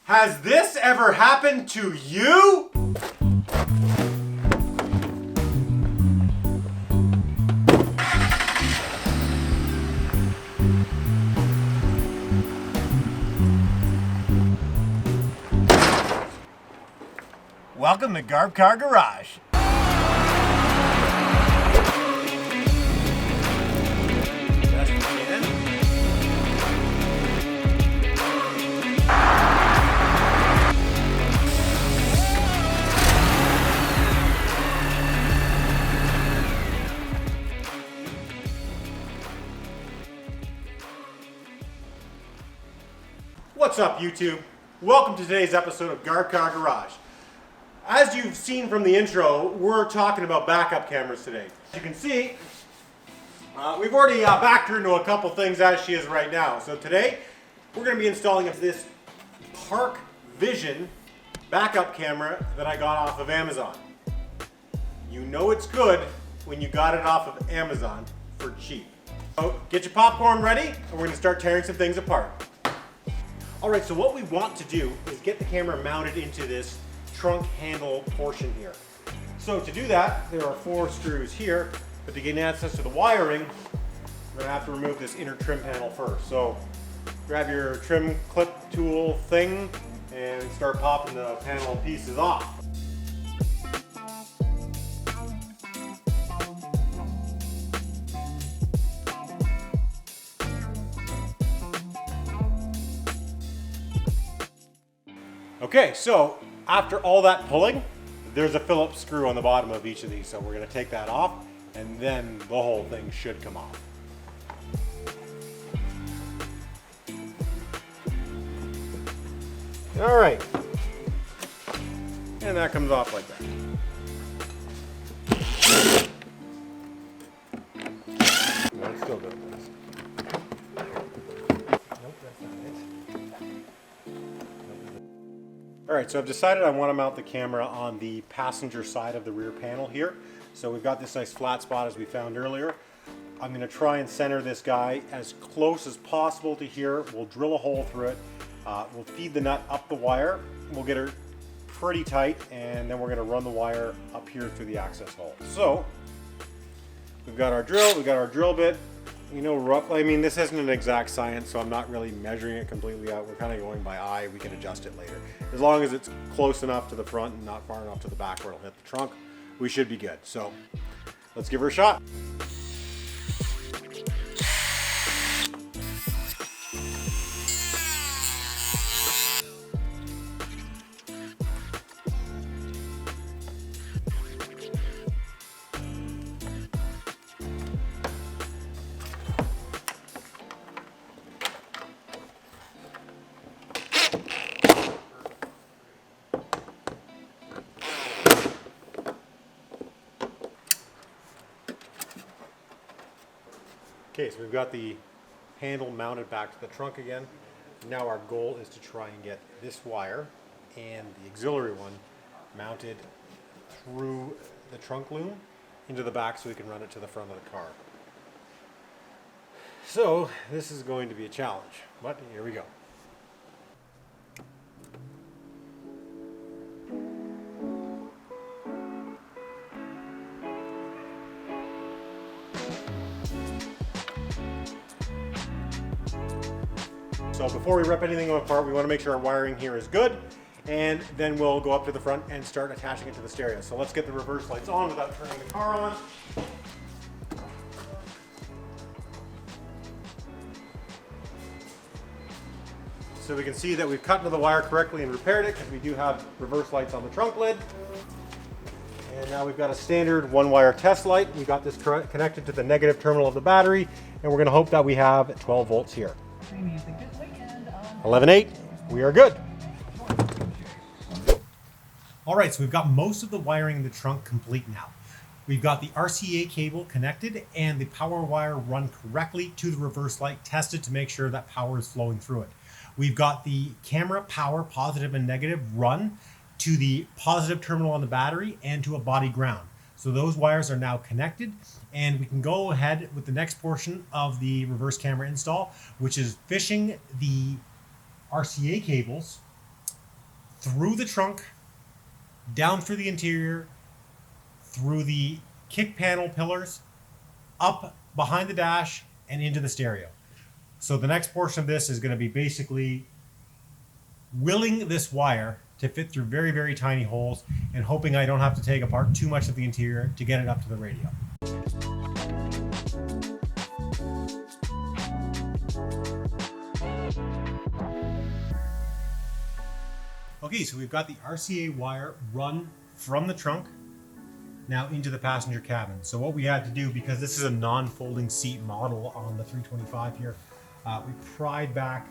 Has this ever happened to you? Welcome to Garb Car Garage. What's up, YouTube? Welcome to today's episode of Garb Car Garage. As you've seen from the intro, we're talking about backup cameras today. As you can see, we've already backed her into a couple things as she is right now. So today, we're going to be installing this Park Vision backup camera that I got off of Amazon. You know it's good when you got it off of Amazon for cheap. So get your popcorn ready, and we're going to start tearing some things apart. Alright, so what we want to do is get the camera mounted into this trunk handle portion here. So to do that, there are 4 screws here, but to gain access to the wiring, we're going to have to remove this inner trim panel first. So grab your trim clip tool thing and start popping the panel pieces off. Okay, so after all that pulling, there's a Phillips screw on the bottom of each of these. So we're going to take that off, and then the whole thing should come off. All right, and that comes off like that. No, it's still good. Alright, so I've decided I want to mount the camera on the passenger side of the rear panel here. So we've got this nice flat spot as we found earlier. I'm going to try and center this guy as close as possible to here. We'll drill a hole through it. We'll feed the nut up the wire. We'll get her pretty tight, and then we're going to run the wire up here through the access hole. So we've got our drill, we've got our drill bit. You know, roughly, I mean, this isn't an exact science, so I'm not really measuring it completely out. We're kind of going by eye. We can adjust it later. As long as it's close enough to the front and not far enough to the back where it'll hit the trunk, we should be good. So let's give her a shot. Okay, so we've got the handle mounted back to the trunk again. Now our goal is to try and get this wire and the auxiliary one mounted through the trunk loom into the back so we can run it to the front of the car. So this is going to be a challenge, but here we go. So before we rip anything apart, we want to make sure our wiring here is good, and then we'll go up to the front and start attaching it to the stereo. So let's get the reverse lights on without turning the car on. So we can see that we've cut into the wire correctly and repaired it, because we do have reverse lights on the trunk lid. And now we've got a standard 1-wire test light. We've got this connected to the negative terminal of the battery, and we're going to hope that we have 12 volts here. 11.8, we are good. All right, so we've got most of the wiring in the trunk complete now. We've got the RCA cable connected and the power wire run correctly to the reverse light, tested to make sure that power is flowing through it. We've got the camera power, positive and negative, run to the positive terminal on the battery and to a body ground. So those wires are now connected, and we can go ahead with the next portion of the reverse camera install, which is fishing the RCA cables through the trunk, down through the interior, through the kick panel pillars, up behind the dash, and into the stereo. So the next portion of this is going to be basically willing this wire to fit through very, very tiny holes and hoping I don't have to take apart too much of the interior to get it up to the radio. Okay, so we've got the RCA wire run from the trunk now into the passenger cabin. So what we had to do, because this is a non-folding seat model on the 325 here, we pried back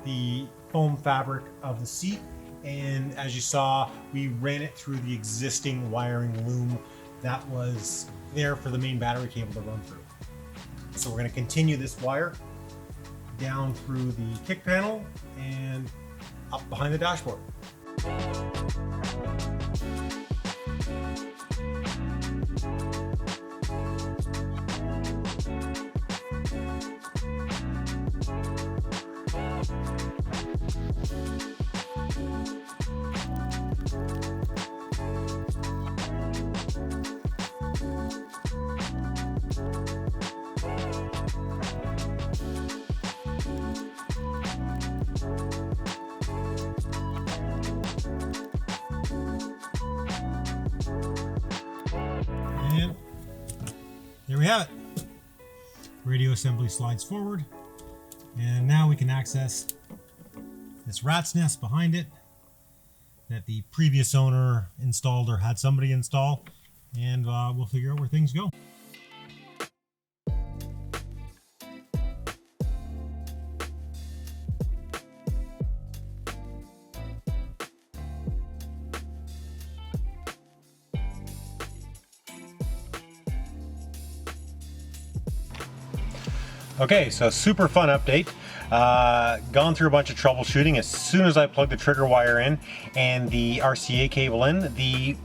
the foam fabric of the seat, and as you saw, we ran it through the existing wiring loom that was there for the main battery cable to run through. So we're going to continue this wire down through the kick panel and up behind the dashboard. And there we have it. Radio assembly slides forward, and now we can access this rat's nest behind it that the previous owner installed or had somebody install, and we'll figure out where things go. Okay, so super fun update. Gone through a bunch of troubleshooting. As soon as I plugged the trigger wire in and the RCA cable in, the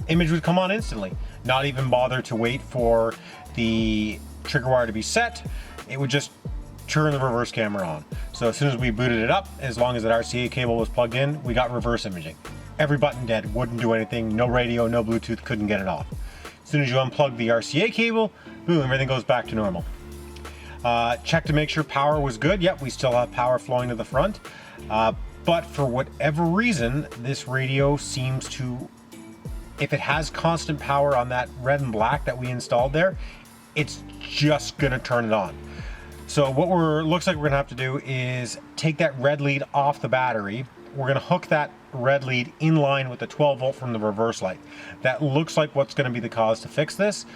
image would come on instantly. Not even bother to wait for the trigger wire to be set. It would just turn the reverse camera on. So as soon as we booted it up, as long as that RCA cable was plugged in, we got reverse imaging. Every button dead, wouldn't do anything, no radio, no Bluetooth, couldn't get it off. As soon as you unplug the RCA cable, boom, everything goes back to normal. Check to make sure power was good. Yep, we still have power flowing to the front. But for whatever reason, this radio seems to, if it has constant power on that red and black that we installed there, it's just gonna turn it on. So what looks like we're gonna have to do is take that red lead off the battery. We're gonna hook that red lead in line with the 12 volt from the reverse light. That looks like what's gonna be the cause to fix this.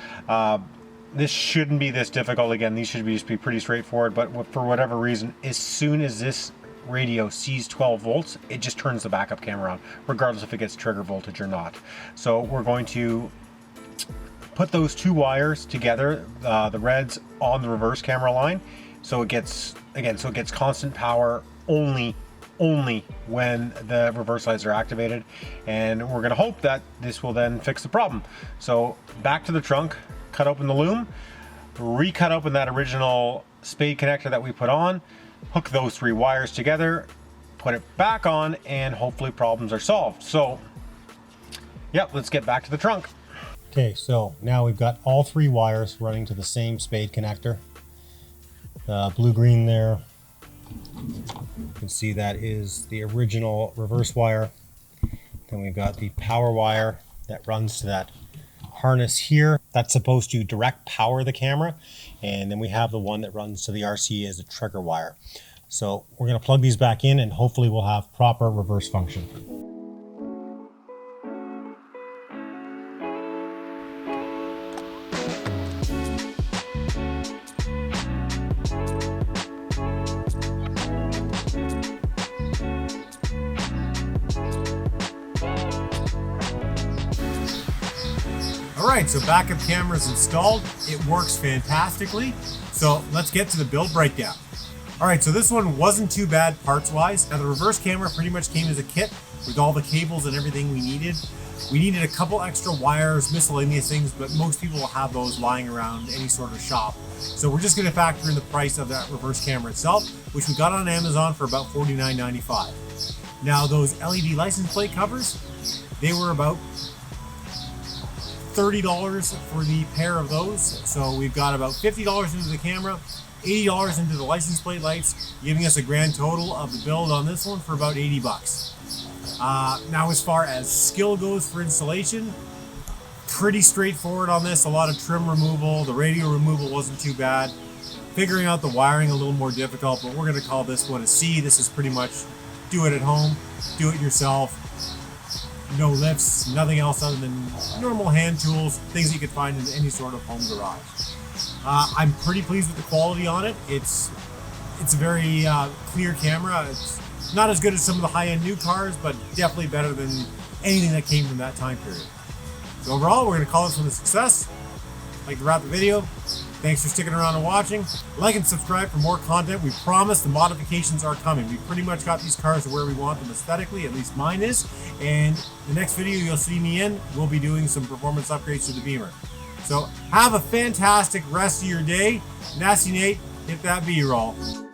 This shouldn't be this difficult. Again, these should just be pretty straightforward, but for whatever reason, as soon as this radio sees 12 volts, it just turns the backup camera on, regardless if it gets trigger voltage or not. So we're going to put those two wires together, the reds on the reverse camera line, so it gets, again, so it gets constant power only when the reverse lights are activated, and we're gonna hope that this will then fix the problem. So back to the trunk, cut open the loom, recut open that original spade connector that we put on, hook those three wires together, put it back on, and hopefully problems are solved. So, yeah, let's get back to the trunk. Okay, so now we've got all three wires running to the same spade connector. Blue-green there. You can see that is the original reverse wire. Then we've got the power wire that runs to that harness here. That's supposed to direct power the camera. And then we have the one that runs to the RCA as a trigger wire. So we're going to plug these back in and hopefully we'll have proper reverse function. Alright, so backup camera is installed. It works fantastically. So let's get to the build breakdown. Alright, so this one wasn't too bad parts-wise. Now the reverse camera pretty much came as a kit with all the cables and everything we needed. We needed a couple extra wires, miscellaneous things, but most people will have those lying around any sort of shop. So we're just going to factor in the price of that reverse camera itself, which we got on Amazon for about $49.95. Now those LED license plate covers, they were about $30 for the pair of those. So we've got about $50 into the camera, $80 into the license plate lights, giving us a grand total of the build on this one for about 80 bucks. Now as far as skill goes for installation, pretty straightforward on this. A lot of trim removal, the radio removal wasn't too bad. Figuring out the wiring a little more difficult, but we're going to call this one a C. This is pretty much do it at home, do it yourself. No lifts, nothing else other than normal hand tools, things you could find in any sort of home garage. I'm pretty pleased with the quality on it. It's a very clear camera. It's not as good as some of the high-end new cars, but definitely better than anything that came from that time period. So overall, we're going to call this one a success. I'd like to wrap the video. Thanks for sticking around and watching. Like and subscribe for more content. We promise the modifications are coming. We've pretty much got these cars to where we want them aesthetically, at least mine is. And the next video you'll see me in, we'll be doing some performance upgrades to the Beamer. So have a fantastic rest of your day. Nasty Nate, hit that B-roll.